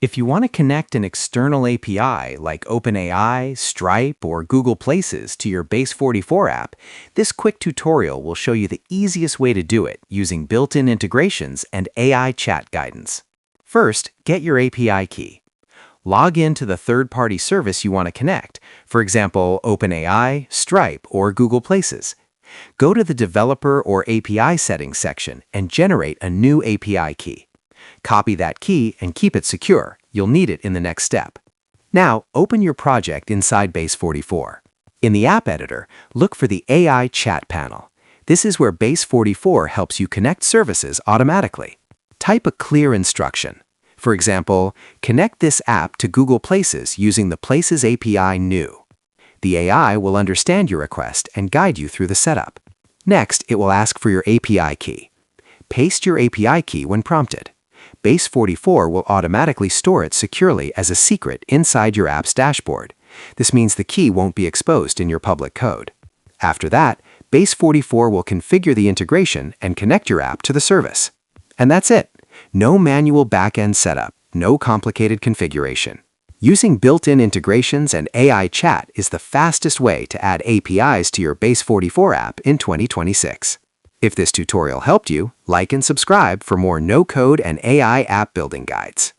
If you want to connect an external API like OpenAI, Stripe, or Google Places to your Base44 app, this quick tutorial will show you the easiest way to do it using built-in integrations and AI chat guidance. First, get your API key. Log in to the third-party service you want to connect, for example, OpenAI, Stripe, or Google Places. Go to the Developer or API Settings section and generate a new API key. Copy that key and keep it secure. You'll need it in the next step. Now, open your project inside Base44. In the App Editor, look for the AI Chat panel. This is where Base44 helps you connect services automatically. Type a clear instruction. For example, connect this app to Google Places using the Places API new. The AI will understand your request and guide you through the setup. Next, it will ask for your API key. Paste your API key when prompted. Base44 will automatically store it securely as a secret inside your app's dashboard. This means the key won't be exposed in your public code. After that, Base44 will configure the integration and connect your app to the service. And that's it. No manual backend setup, no complicated configuration. Using built-in integrations and AI chat is the fastest way to add APIs to your Base44 app in 2026. If this tutorial helped you, like and subscribe for more no-code and AI app building guides.